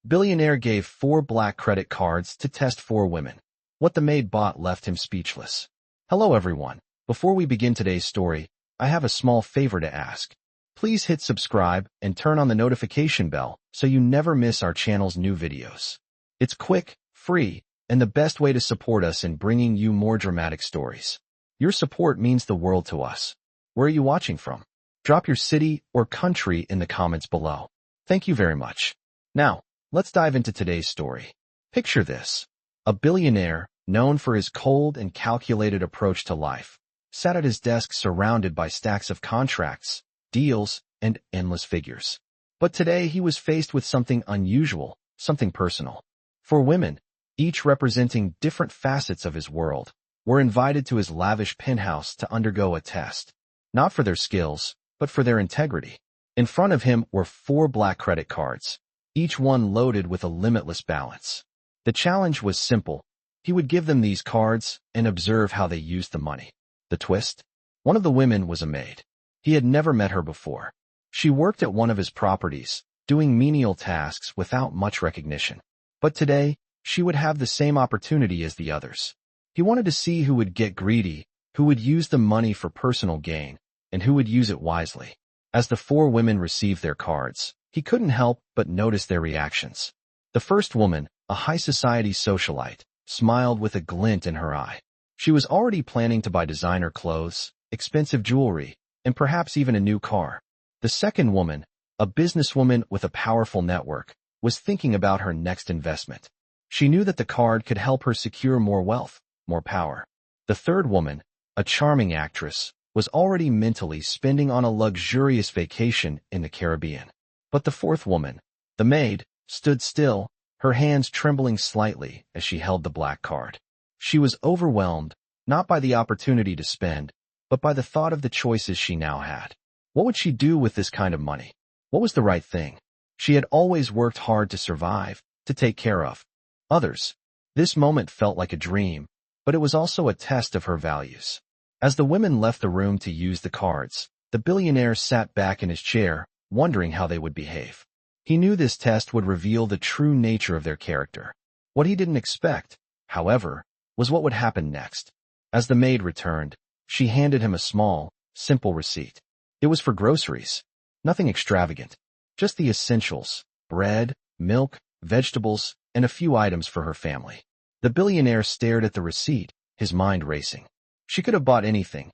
Billionaire gave 4 black credit cards to test 4 women. What the maid bought left him speechless. Hello everyone. Before we begin today's story, I have a small favor to ask. Please hit subscribe and turn on the notification bell so you never miss our channel's new videos. It's quick, free, and the best way to support us in bringing you more dramatic stories. Your support means the world to us. Where are you watching from? Drop your city or country in the comments below. Thank you very much. Now, let's dive into today's story. Picture this. A billionaire, known for his cold and calculated approach to life, sat at his desk surrounded by stacks of contracts, deals, and endless figures. But today he was faced with something unusual, something personal. 4 women, each representing different facets of his world, were invited to his lavish penthouse to undergo a test. Not for their skills, but for their integrity. In front of him were 4 black credit cards, each one loaded with a limitless balance. The challenge was simple. He would give them these cards and observe how they used the money. The twist? One of the women was a maid. He had never met her before. She worked at one of his properties, doing menial tasks without much recognition. But today, she would have the same opportunity as the others. He wanted to see who would get greedy, who would use the money for personal gain, and who would use it wisely. As the 4 women received their cards, he couldn't help but notice their reactions. The first woman, a high society socialite, smiled with a glint in her eye. She was already planning to buy designer clothes, expensive jewelry, and perhaps even a new car. The second woman, a businesswoman with a powerful network, was thinking about her next investment. She knew that the card could help her secure more wealth, more power. The third woman, a charming actress, was already mentally spending on a luxurious vacation in the Caribbean. But the fourth woman, the maid, stood still, her hands trembling slightly as she held the black card. She was overwhelmed, not by the opportunity to spend, but by the thought of the choices she now had. What would she do with this kind of money? What was the right thing? She had always worked hard to survive, to take care of others. This moment felt like a dream, but it was also a test of her values. As the women left the room to use the cards, the billionaire sat back in his chair, wondering how they would behave. He knew this test would reveal the true nature of their character. What he didn't expect, however, was what would happen next. As the maid returned, she handed him a small, simple receipt. It was for groceries. Nothing extravagant. Just the essentials: bread, milk, vegetables, and a few items for her family. The billionaire stared at the receipt, his mind racing. She could have bought anything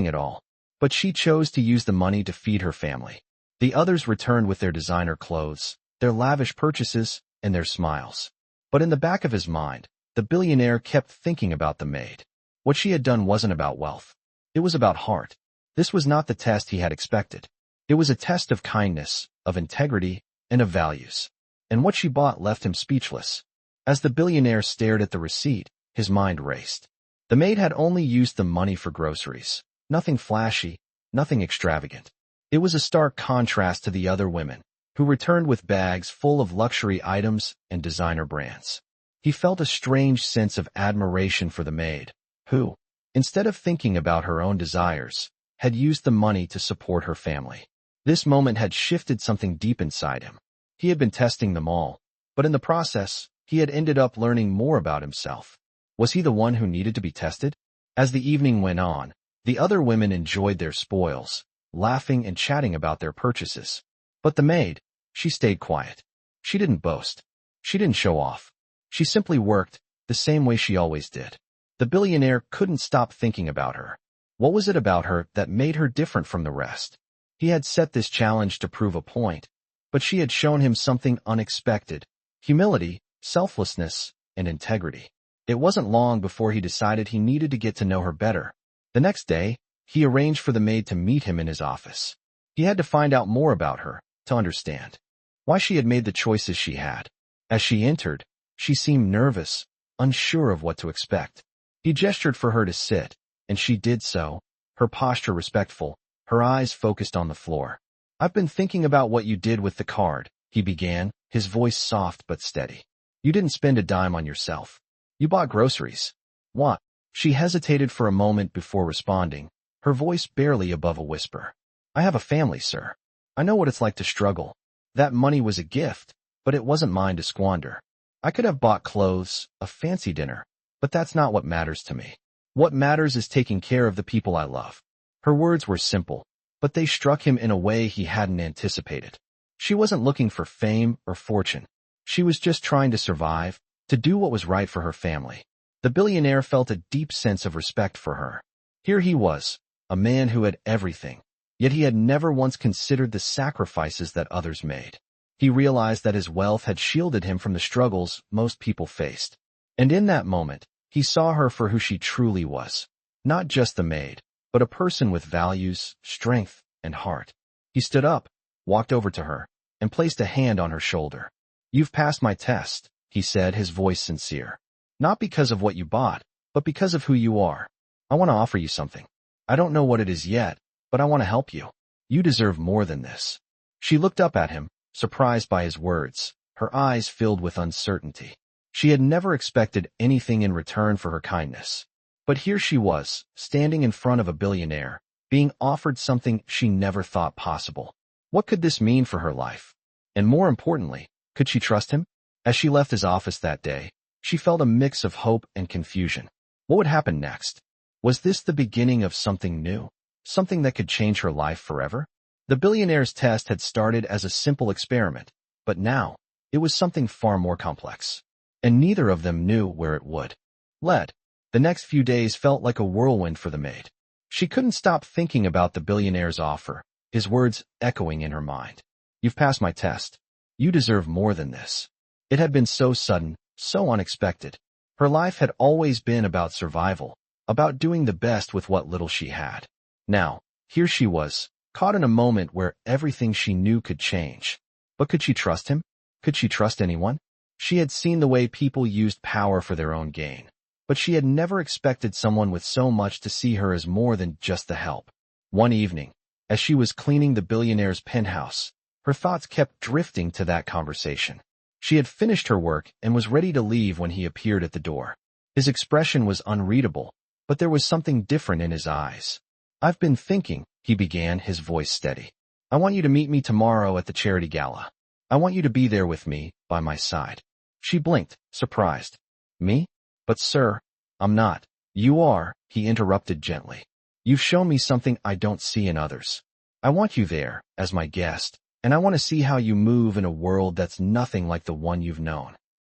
at all. But she chose to use the money to feed her family. The others returned with their designer clothes, their lavish purchases, and their smiles. But in the back of his mind, the billionaire kept thinking about the maid. What she had done wasn't about wealth. It was about heart. This was not the test he had expected. It was a test of kindness, of integrity, and of values. And what she bought left him speechless. As the billionaire stared at the receipt, his mind raced. The maid had only used the money for groceries. Nothing flashy, nothing extravagant. It was a stark contrast to the other women, who returned with bags full of luxury items and designer brands. He felt a strange sense of admiration for the maid, who, instead of thinking about her own desires, had used the money to support her family. This moment had shifted something deep inside him. He had been testing them all, but in the process, he had ended up learning more about himself. Was he the one who needed to be tested? As the evening went on, the other women enjoyed their spoils, laughing and chatting about their purchases. But the maid, she stayed quiet. She didn't boast. She didn't show off. She simply worked, the same way she always did. The billionaire couldn't stop thinking about her. What was it about her that made her different from the rest? He had set this challenge to prove a point, but she had shown him something unexpected: humility, selflessness, and integrity. It wasn't long before he decided he needed to get to know her better. The next day, he arranged for the maid to meet him in his office. He had to find out more about her, to understand why she had made the choices she had. As she entered, she seemed nervous, unsure of what to expect. He gestured for her to sit, and she did so, her posture respectful, her eyes focused on the floor. "I've been thinking about what you did with the card," he began, his voice soft but steady. "You didn't spend a dime on yourself. You bought groceries." "What?" She hesitated for a moment before responding, her voice barely above a whisper. "I have a family, sir. I know what it's like to struggle. That money was a gift, but it wasn't mine to squander. I could have bought clothes, a fancy dinner, but that's not what matters to me. What matters is taking care of the people I love. Her words were simple, but they struck him in a way he hadn't anticipated. She wasn't looking for fame or fortune. She was just trying to survive, to do what was right for her family. The billionaire felt a deep sense of respect for her. Here he was, a man who had everything, yet he had never once considered the sacrifices that others made. He realized that his wealth had shielded him from the struggles most people faced. And in that moment, he saw her for who she truly was. Not just the maid, but a person with values, strength, and heart. He stood up, walked over to her, and placed a hand on her shoulder. "You've passed my test," he said, his voice sincere. "Not because of what you bought, but because of who you are. I want to offer you something. I don't know what it is yet, but I want to help you. You deserve more than this." She looked up at him, surprised by his words, her eyes filled with uncertainty. She had never expected anything in return for her kindness. But here she was, standing in front of a billionaire, being offered something she never thought possible. What could this mean for her life? And more importantly, could she trust him? As she left his office that day, she felt a mix of hope and confusion. What would happen next? Was this the beginning of something new? Something that could change her life forever? The billionaire's test had started as a simple experiment, but now, it was something far more complex. And neither of them knew where it would lead. The next few days felt like a whirlwind for the maid. She couldn't stop thinking about the billionaire's offer, his words echoing in her mind. "You've passed my test. You deserve more than this." It had been so sudden, so unexpected. Her life had always been about survival, about doing the best with what little she had. Now, here she was, caught in a moment where everything she knew could change. But could she trust him? Could she trust anyone? She had seen the way people used power for their own gain, but she had never expected someone with so much to see her as more than just the help. One evening, as she was cleaning the billionaire's penthouse, her thoughts kept drifting to that conversation. She had finished her work and was ready to leave when he appeared at the door. His expression was unreadable, but there was something different in his eyes. "I've been thinking," he began, his voice steady. "I want you to meet me tomorrow at the charity gala. I want you to be there with me, by my side." She blinked, surprised. "Me? But sir, I'm not." "You are," he interrupted gently. "You've shown me something I don't see in others. I want you there, as my guest, and I want to see how you move in a world that's nothing like the one you've known."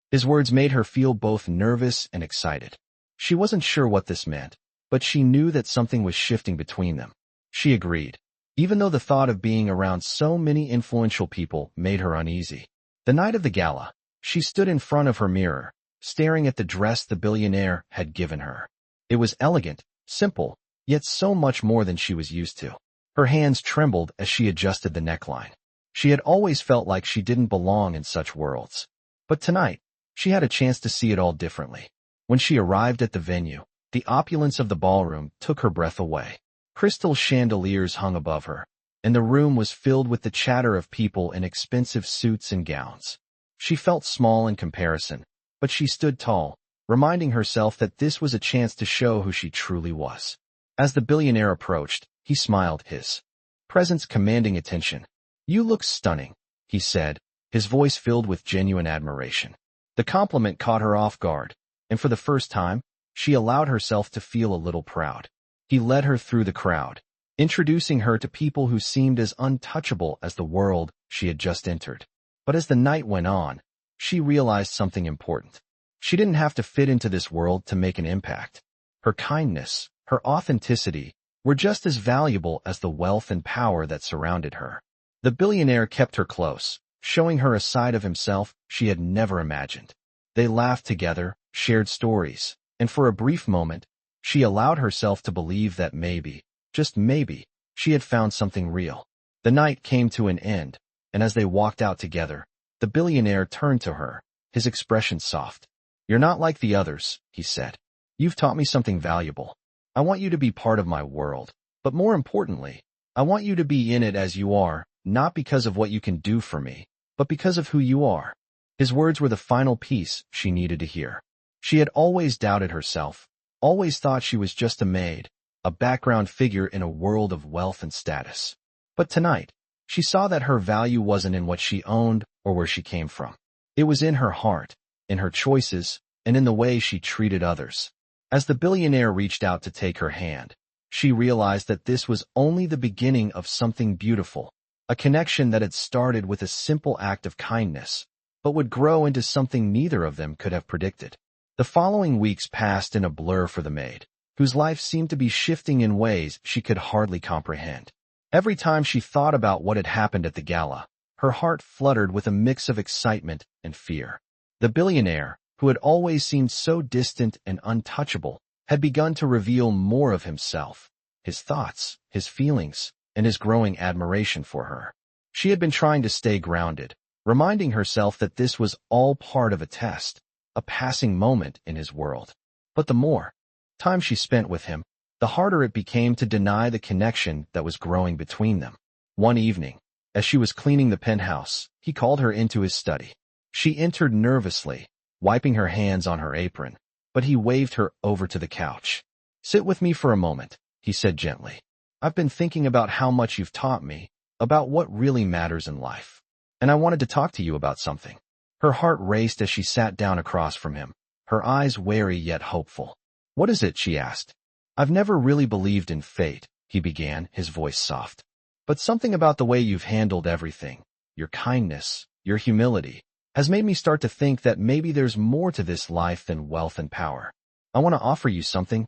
His words made her feel both nervous and excited. She wasn't sure what this meant, but she knew that something was shifting between them. She agreed, even though the thought of being around so many influential people made her uneasy. The night of the gala, she stood in front of her mirror, staring at the dress the billionaire had given her. It was elegant, simple, yet so much more than she was used to. Her hands trembled as she adjusted the neckline. She had always felt like she didn't belong in such worlds. But tonight, she had a chance to see it all differently. When she arrived at the venue, the opulence of the ballroom took her breath away. Crystal chandeliers hung above her, and the room was filled with the chatter of people in expensive suits and gowns. She felt small in comparison, but she stood tall, reminding herself that this was a chance to show who she truly was. As the billionaire approached, he smiled, his presence commanding attention. "You look stunning," he said, his voice filled with genuine admiration. The compliment caught her off guard, and for the first time, she allowed herself to feel a little proud. He led her through the crowd, introducing her to people who seemed as untouchable as the world she had just entered. But as the night went on, she realized something important. She didn't have to fit into this world to make an impact. Her kindness, her authenticity, were just as valuable as the wealth and power that surrounded her. The billionaire kept her close, showing her a side of himself she had never imagined. They laughed together, shared stories, and for a brief moment, she allowed herself to believe that maybe, just maybe, she had found something real. The night came to an end, and as they walked out together, the billionaire turned to her, his expression soft. "You're not like the others," he said. "You've taught me something valuable. I want you to be part of my world, but more importantly, I want you to be in it as you are, not because of what you can do for me, but because of who you are." His words were the final piece she needed to hear. She had always doubted herself, always thought she was just a maid, a background figure in a world of wealth and status. But tonight, she saw that her value wasn't in what she owned or where she came from. It was in her heart, in her choices, and in the way she treated others. As the billionaire reached out to take her hand, she realized that this was only the beginning of something beautiful, a connection that had started with a simple act of kindness, but would grow into something neither of them could have predicted. The following weeks passed in a blur for the maid, whose life seemed to be shifting in ways she could hardly comprehend. Every time she thought about what had happened at the gala, her heart fluttered with a mix of excitement and fear. The billionaire, who had always seemed so distant and untouchable, had begun to reveal more of himself, his thoughts, his feelings, and his growing admiration for her. She had been trying to stay grounded, reminding herself that this was all part of a test, a passing moment in his world. But the more time she spent with him, the harder it became to deny the connection that was growing between them. One evening, as she was cleaning the penthouse, he called her into his study. She entered nervously, wiping her hands on her apron, but he waved her over to the couch. "Sit with me for a moment," he said gently. "I've been thinking about how much you've taught me, about what really matters in life, and I wanted to talk to you about something." Her heart raced as she sat down across from him, her eyes wary yet hopeful. "What is it?" she asked. "I've never really believed in fate," he began, his voice soft. "But something about the way you've handled everything, your kindness, your humility, has made me start to think that maybe there's more to this life than wealth and power. I want to offer you something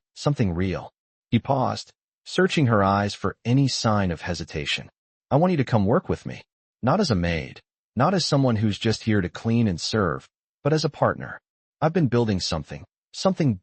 real." He paused, searching her eyes for any sign of hesitation. "I want you to come work with me, not as a maid, not as someone who's just here to clean and serve, but as a partner. I've been building something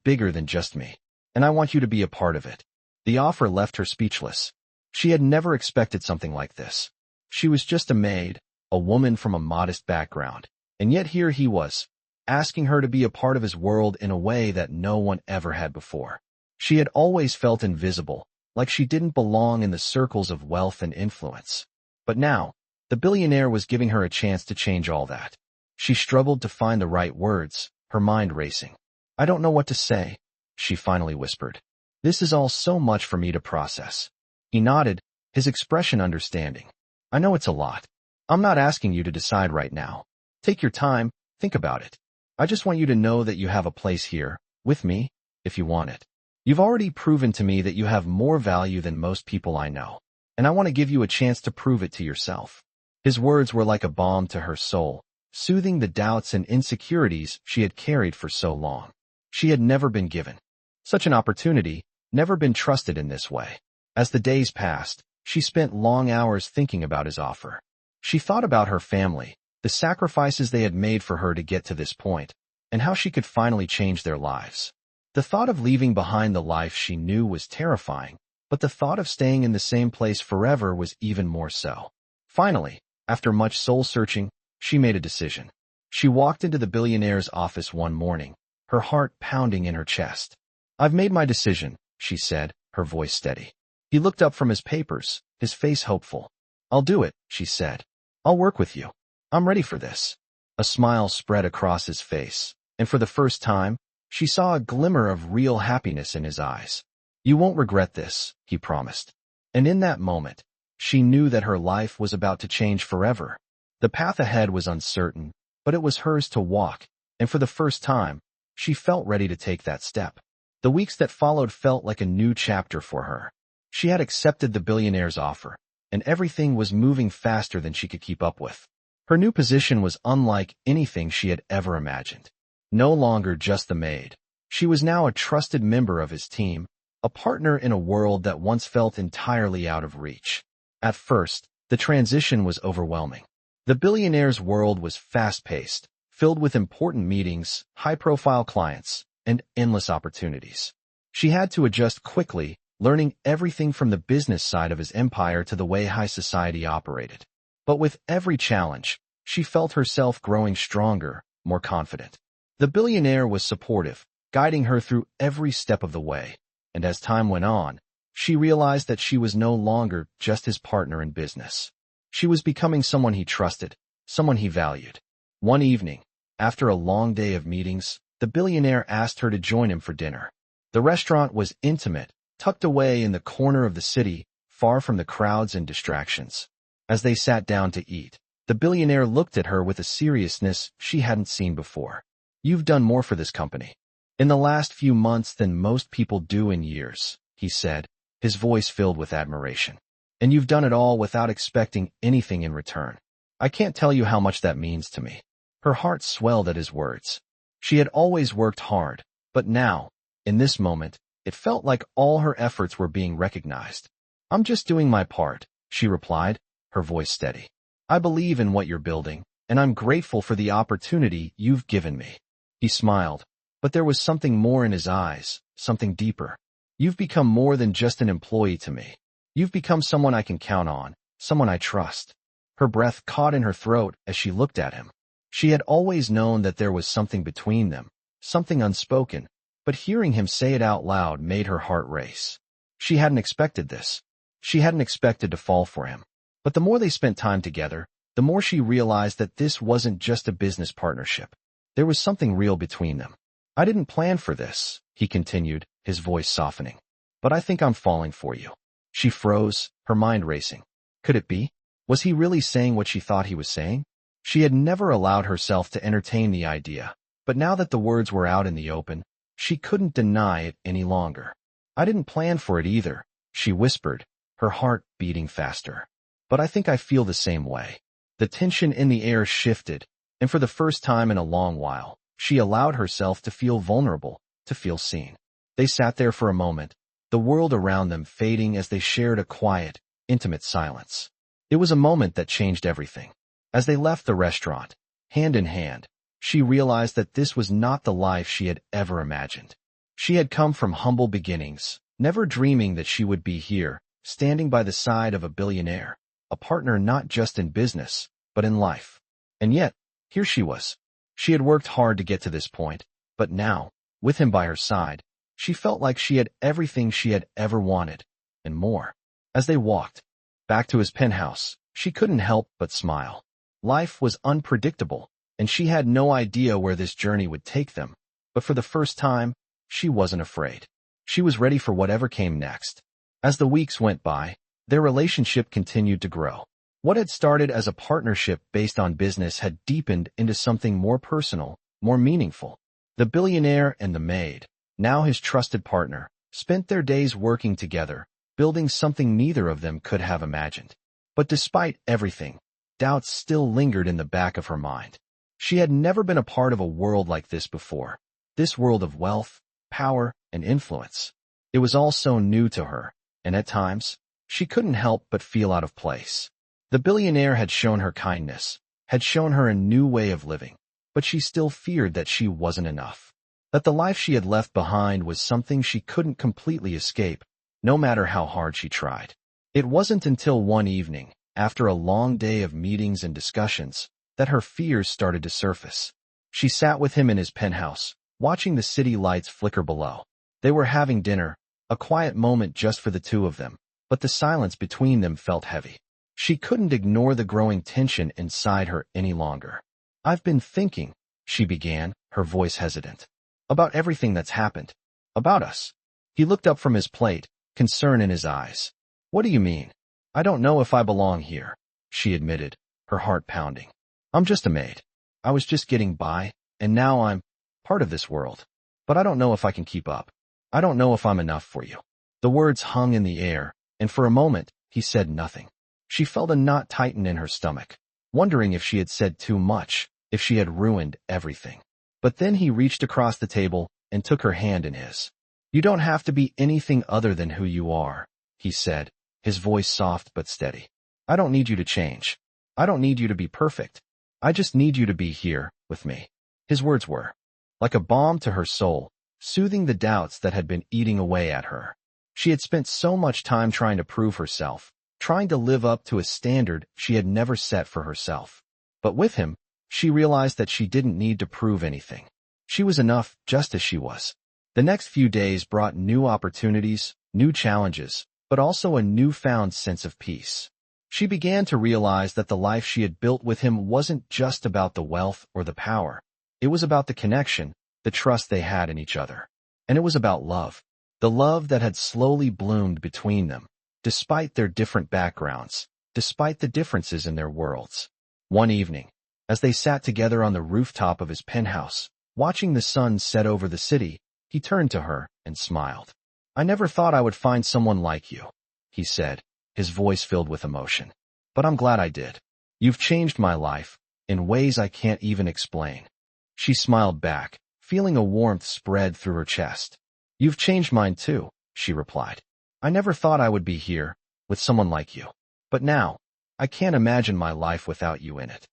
bigger than just me, and I want you to be a part of it." The offer left her speechless. She had never expected something like this. She was just a maid, a woman from a modest background, and yet here he was, asking her to be a part of his world in a way that no one ever had before. She had always felt invisible, like she didn't belong in the circles of wealth and influence. But now, the billionaire was giving her a chance to change all that. She struggled to find the right words, her mind racing. "I don't know what to say," she finally whispered. "This is all so much for me to process." He nodded, his expression understanding. "I know it's a lot. I'm not asking you to decide right now. Take your time, think about it. I just want you to know that you have a place here, with me, if you want it. You've already proven to me that you have more value than most people I know, and I want to give you a chance to prove it to yourself." His words were like a balm to her soul, soothing the doubts and insecurities she had carried for so long. She had never been given such an opportunity, never been trusted in this way. As the days passed, she spent long hours thinking about his offer. She thought about her family, the sacrifices they had made for her to get to this point, and how she could finally change their lives. The thought of leaving behind the life she knew was terrifying, but the thought of staying in the same place forever was even more so. Finally, after much soul-searching, she made a decision. She walked into the billionaire's office one morning, her heart pounding in her chest. "I've made my decision," she said, her voice steady. He looked up from his papers, his face hopeful. "I'll do it," she said. "I'll work with you. I'm ready for this." A smile spread across his face, and for the first time, she saw a glimmer of real happiness in his eyes. "You won't regret this," he promised. And in that moment, she knew that her life was about to change forever. The path ahead was uncertain, but it was hers to walk, and for the first time, she felt ready to take that step. The weeks that followed felt like a new chapter for her. She had accepted the billionaire's offer, and everything was moving faster than she could keep up with. Her new position was unlike anything she had ever imagined. No longer just the maid, she was now a trusted member of his team, a partner in a world that once felt entirely out of reach. At first, the transition was overwhelming. The billionaire's world was fast-paced, filled with important meetings, high-profile clients, and endless opportunities. She had to adjust quickly, learning everything from the business side of his empire to the way high society operated. But with every challenge, she felt herself growing stronger, more confident. The billionaire was supportive, guiding her through every step of the way, and as time went on, she realized that she was no longer just his partner in business. She was becoming someone he trusted, someone he valued. One evening, after a long day of meetings, the billionaire asked her to join him for dinner. The restaurant was intimate, tucked away in the corner of the city, far from the crowds and distractions. As they sat down to eat, The billionaire looked at her with a seriousness she hadn't seen before. You've done more for this company in the last few months than most people do in years, he said, his voice filled with admiration. And you've done it all without expecting anything in return. I can't tell you how much that means to me. Her heart swelled at his words. She had always worked hard, but now, in this moment, it felt like all her efforts were being recognized. I'm just doing my part, she replied, her voice steady. I believe in what you're building, and I'm grateful for the opportunity you've given me. He smiled, but there was something more in his eyes, something deeper. You've become more than just an employee to me. You've become someone I can count on, someone I trust. Her breath caught in her throat as she looked at him. She had always known that there was something between them, something unspoken, but hearing him say it out loud made her heart race. She hadn't expected this. She hadn't expected to fall for him. But the more they spent time together, the more she realized that this wasn't just a business partnership. There was something real between them. I didn't plan for this, he continued, his voice softening. But I think I'm falling for you. She froze, her mind racing. Could it be? Was he really saying what she thought he was saying? She had never allowed herself to entertain the idea, but now that the words were out in the open, she couldn't deny it any longer. I didn't plan for it either, she whispered, her heart beating faster. But I think I feel the same way. The tension in the air shifted, and for the first time in a long while, she allowed herself to feel vulnerable, to feel seen. They sat there for a moment, the world around them fading as they shared a quiet, intimate silence. It was a moment that changed everything. As they left the restaurant, hand in hand, she realized that this was not the life she had ever imagined. She had come from humble beginnings, never dreaming that she would be here, standing by the side of a billionaire, a partner not just in business, but in life. And yet, here she was. She had worked hard to get to this point, but now, with him by her side, she felt like she had everything she had ever wanted, and more. As they walked back to his penthouse, she couldn't help but smile. Life was unpredictable, and she had no idea where this journey would take them, but for the first time, she wasn't afraid. She was ready for whatever came next. As the weeks went by, their relationship continued to grow. What had started as a partnership based on business had deepened into something more personal, more meaningful. The billionaire and the maid, now his trusted partner, spent their days working together, building something neither of them could have imagined. But despite everything, doubts still lingered in the back of her mind. She had never been a part of a world like this before. This world of wealth, power, and influence. It was all so new to her, and at times, she couldn't help but feel out of place. The billionaire had shown her kindness, had shown her a new way of living, but she still feared that she wasn't enough. That the life she had left behind was something she couldn't completely escape, no matter how hard she tried. It wasn't until one evening, after a long day of meetings and discussions, that her fears started to surface. She sat with him in his penthouse, watching the city lights flicker below. They were having dinner, a quiet moment just for the two of them, but the silence between them felt heavy. She couldn't ignore the growing tension inside her any longer. I've been thinking, she began, her voice hesitant, about everything that's happened. About us. He looked up from his plate, concern in his eyes. What do you mean? I don't know if I belong here, she admitted, her heart pounding. I'm just a maid. I was just getting by, and now I'm part of this world. But I don't know if I can keep up. I don't know if I'm enough for you. The words hung in the air, and for a moment, he said nothing. She felt a knot tighten in her stomach, wondering if she had said too much, if she had ruined everything. But then he reached across the table and took her hand in his. You don't have to be anything other than who you are, he said, his voice soft but steady. I don't need you to change. I don't need you to be perfect. I just need you to be here, with me. His words were like a balm to her soul, soothing the doubts that had been eating away at her. She had spent so much time trying to prove herself, trying to live up to a standard she had never set for herself. But with him, she realized that she didn't need to prove anything. She was enough just as she was. The next few days brought new opportunities, new challenges, but also a newfound sense of peace. She began to realize that the life she had built with him wasn't just about the wealth or the power. It was about the connection, the trust they had in each other. And it was about love. The love that had slowly bloomed between them, despite their different backgrounds, despite the differences in their worlds. One evening, as they sat together on the rooftop of his penthouse, watching the sun set over the city, he turned to her and smiled. "I never thought I would find someone like you," he said, his voice filled with emotion. "But I'm glad I did. You've changed my life in ways I can't even explain." She smiled back, feeling a warmth spread through her chest. "You've changed mine too," she replied. "I never thought I would be here with someone like you. But now, I can't imagine my life without you in it."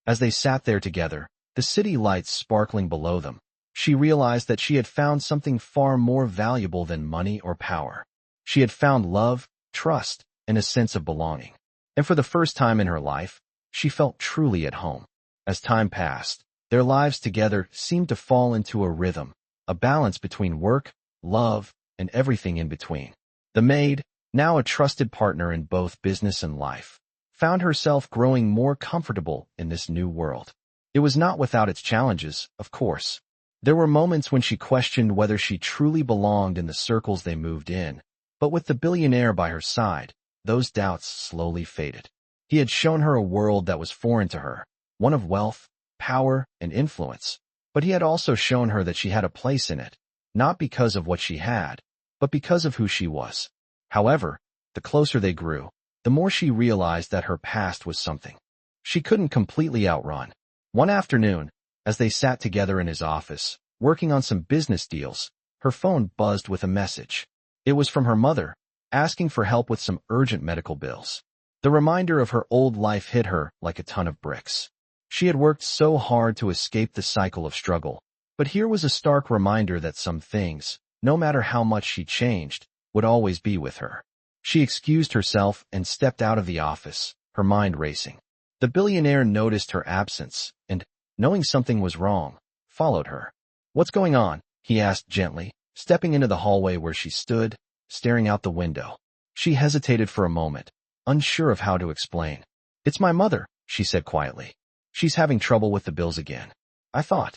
As they sat there together, the city lights sparkling below them, she realized that she had found something far more valuable than money or power. She had found love, trust, and a sense of belonging. And for the first time in her life, she felt truly at home. As time passed, their lives together seemed to fall into a rhythm, a balance between work, love, and everything in between. The maid, now a trusted partner in both business and life, found herself growing more comfortable in this new world. It was not without its challenges, of course. There were moments when she questioned whether she truly belonged in the circles they moved in, but with the billionaire by her side, those doubts slowly faded. He had shown her a world that was foreign to her, one of wealth, power, and influence, but he had also shown her that she had a place in it, not because of what she had, but because of who she was. However, the closer they grew, the more she realized that her past was something she couldn't completely outrun. One afternoon, as they sat together in his office, working on some business deals, her phone buzzed with a message. It was from her mother, asking for help with some urgent medical bills. The reminder of her old life hit her like a ton of bricks. She had worked so hard to escape the cycle of struggle, but here was a stark reminder that some things, no matter how much she changed, would always be with her. She excused herself and stepped out of the office, her mind racing. The billionaire noticed her absence and, knowing something was wrong, followed her. "What's going on?" he asked gently, stepping into the hallway where she stood, staring out the window. She hesitated for a moment, unsure of how to explain. "It's my mother," she said quietly. "She's having trouble with the bills again. I thought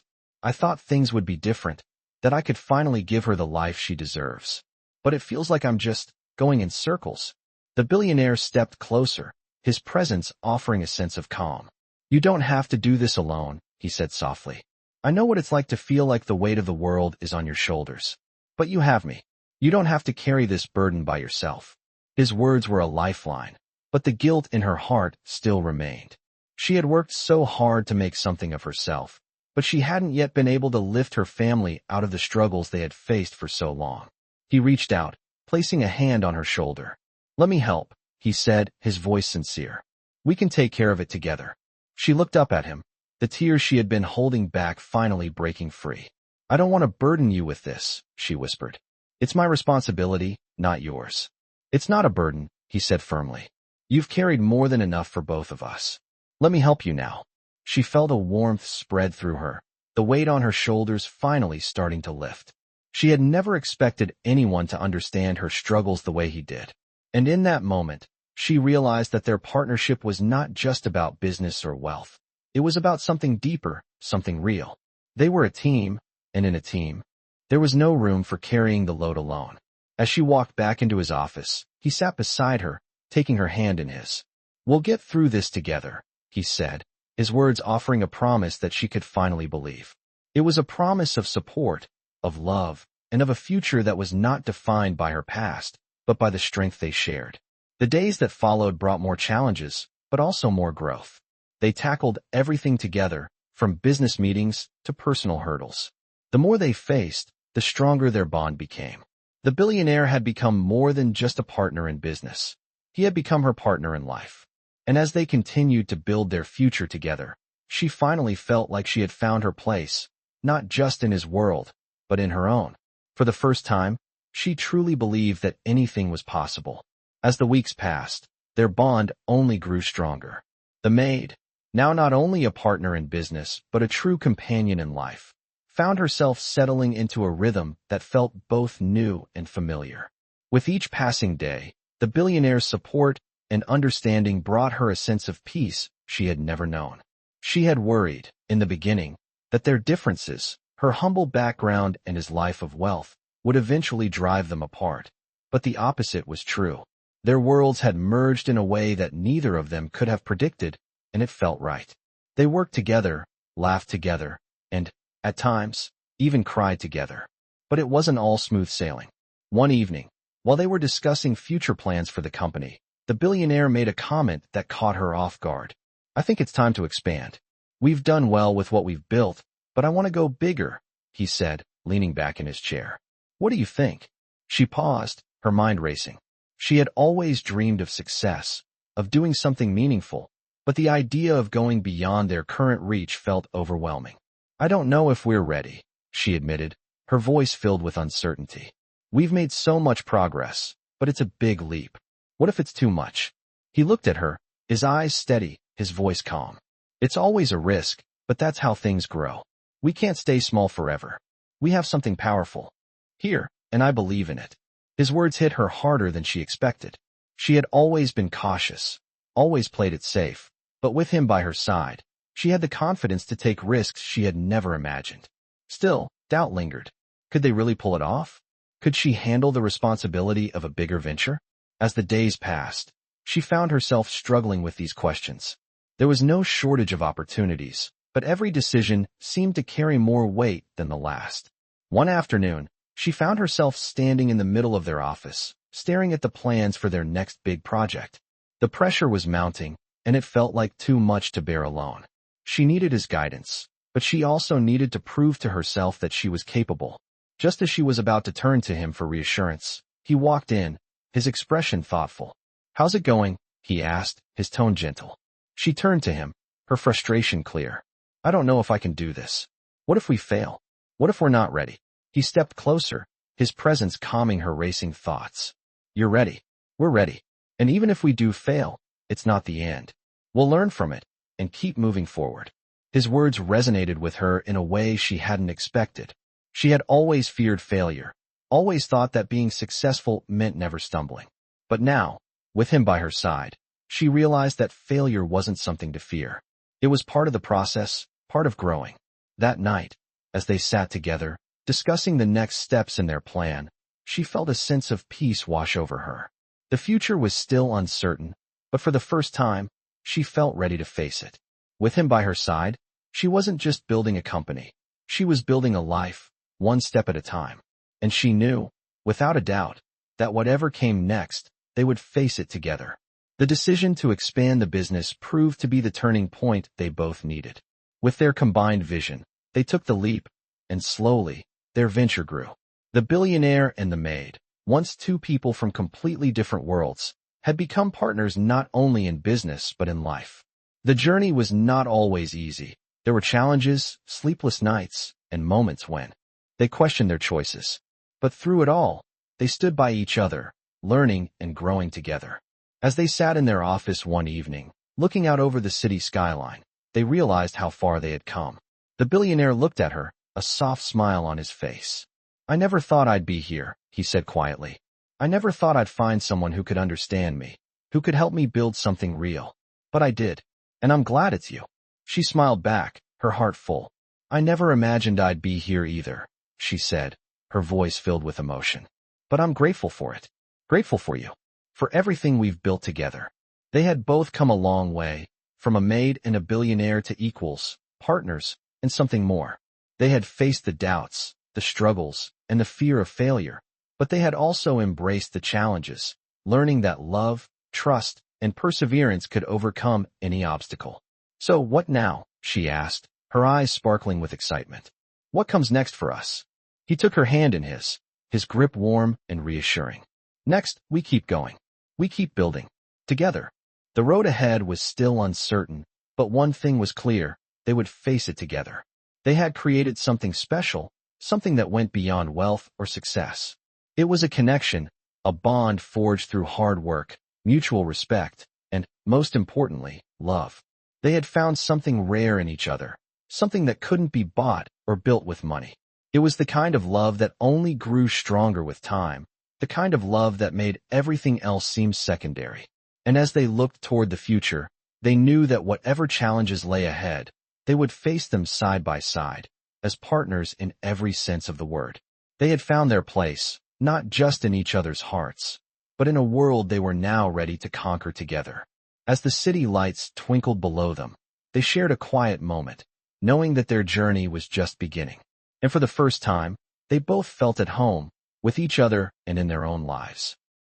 things would be different, that I could finally give her the life she deserves. But it feels like I'm just going in circles." The billionaire stepped closer, his presence offering a sense of calm. "You don't have to do this alone," he said softly. "I know what it's like to feel like the weight of the world is on your shoulders. But you have me. You don't have to carry this burden by yourself." His words were a lifeline, but the guilt in her heart still remained. She had worked so hard to make something of herself, but she hadn't yet been able to lift her family out of the struggles they had faced for so long. He reached out, placing a hand on her shoulder. "Let me help," he said, his voice sincere. "We can take care of it together." She looked up at him, the tears she had been holding back finally breaking free. "I don't want to burden you with this," she whispered. "It's my responsibility, not yours." "It's not a burden," he said firmly. "You've carried more than enough for both of us. Let me help you now." She felt a warmth spread through her, the weight on her shoulders finally starting to lift. She had never expected anyone to understand her struggles the way he did. And in that moment, she realized that their partnership was not just about business or wealth. It was about something deeper, something real. They were a team, and in a team, there was no room for carrying the load alone. As she walked back into his office, he sat beside her, taking her hand in his. "We'll get through this together," he said, his words offering a promise that she could finally believe. It was a promise of support, of love, and of a future that was not defined by her past, but by the strength they shared. The days that followed brought more challenges, but also more growth. They tackled everything together, from business meetings to personal hurdles. The more they faced, the stronger their bond became. The billionaire had become more than just a partner in business. He had become her partner in life. And as they continued to build their future together, she finally felt like she had found her place, not just in his world, but in her own. For the first time, she truly believed that anything was possible. As the weeks passed, their bond only grew stronger. The maid, now not only a partner in business but a true companion in life, found herself settling into a rhythm that felt both new and familiar. With each passing day, the billionaire's support and understanding brought her a sense of peace she had never known. She had worried, in the beginning, that their differences, her humble background and his life of wealth, would eventually drive them apart. But the opposite was true. Their worlds had merged in a way that neither of them could have predicted, and it felt right. They worked together, laughed together, and, at times, even cried together. But it wasn't all smooth sailing. One evening, while they were discussing future plans for the company, the billionaire made a comment that caught her off guard. "I think it's time to expand. We've done well with what we've built, but I want to go bigger," he said, leaning back in his chair. "What do you think?" She paused, her mind racing. She had always dreamed of success, of doing something meaningful, but the idea of going beyond their current reach felt overwhelming. "I don't know if we're ready," she admitted, her voice filled with uncertainty. "We've made so much progress, but it's a big leap. What if it's too much?" He looked at her, his eyes steady, his voice calm. "It's always a risk, but that's how things grow. We can't stay small forever. We have something powerful here, and I believe in it." His words hit her harder than she expected. She had always been cautious, always played it safe, but with him by her side, she had the confidence to take risks she had never imagined. Still, doubt lingered. Could they really pull it off? Could she handle the responsibility of a bigger venture? As the days passed, she found herself struggling with these questions. There was no shortage of opportunities, but every decision seemed to carry more weight than the last. One afternoon, she found herself standing in the middle of their office, staring at the plans for their next big project. The pressure was mounting, and it felt like too much to bear alone. She needed his guidance, but she also needed to prove to herself that she was capable. Just as she was about to turn to him for reassurance, he walked in, his expression thoughtful. "How's it going?" he asked, his tone gentle. She turned to him, her frustration clear. "I don't know if I can do this. What if we fail? What if we're not ready?" He stepped closer, his presence calming her racing thoughts. "You're ready. We're ready. And even if we do fail, it's not the end. We'll learn from it and keep moving forward." His words resonated with her in a way she hadn't expected. She had always feared failure, always thought that being successful meant never stumbling. But now, with him by her side, she realized that failure wasn't something to fear. It was part of the process, part of growing. That night, as they sat together, discussing the next steps in their plan, she felt a sense of peace wash over her. The future was still uncertain, but for the first time, she felt ready to face it. With him by her side, she wasn't just building a company. She was building a life, one step at a time. And she knew, without a doubt, that whatever came next, they would face it together. The decision to expand the business proved to be the turning point they both needed. With their combined vision, they took the leap, and slowly, their venture grew. The billionaire and the maid, once two people from completely different worlds, had become partners not only in business but in life. The journey was not always easy. There were challenges, sleepless nights, and moments when they questioned their choices. But through it all, they stood by each other, learning and growing together. As they sat in their office one evening, looking out over the city skyline, they realized how far they had come. The billionaire looked at her, a soft smile on his face. "I never thought I'd be here," he said quietly. "I never thought I'd find someone who could understand me, who could help me build something real. But I did. And I'm glad it's you." She smiled back, her heart full. "I never imagined I'd be here either," she said, her voice filled with emotion. "But I'm grateful for it. Grateful for you. For everything we've built together." They had both come a long way, from a maid and a billionaire to equals, partners, and something more. They had faced the doubts, the struggles, and the fear of failure, but they had also embraced the challenges, learning that love, trust, and perseverance could overcome any obstacle. "So what now?" she asked, her eyes sparkling with excitement. "What comes next for us?" He took her hand in his grip warm and reassuring. "Next, we keep going. We keep building. Together." The road ahead was still uncertain, but one thing was clear: they would face it together. They had created something special, something that went beyond wealth or success. It was a connection, a bond forged through hard work, mutual respect, and, most importantly, love. They had found something rare in each other, something that couldn't be bought or built with money. It was the kind of love that only grew stronger with time, the kind of love that made everything else seem secondary. And as they looked toward the future, they knew that whatever challenges lay ahead, they would face them side by side, as partners in every sense of the word. They had found their place, not just in each other's hearts, but in a world they were now ready to conquer together. As the city lights twinkled below them, they shared a quiet moment, knowing that their journey was just beginning. And for the first time, they both felt at home, with each other and in their own lives.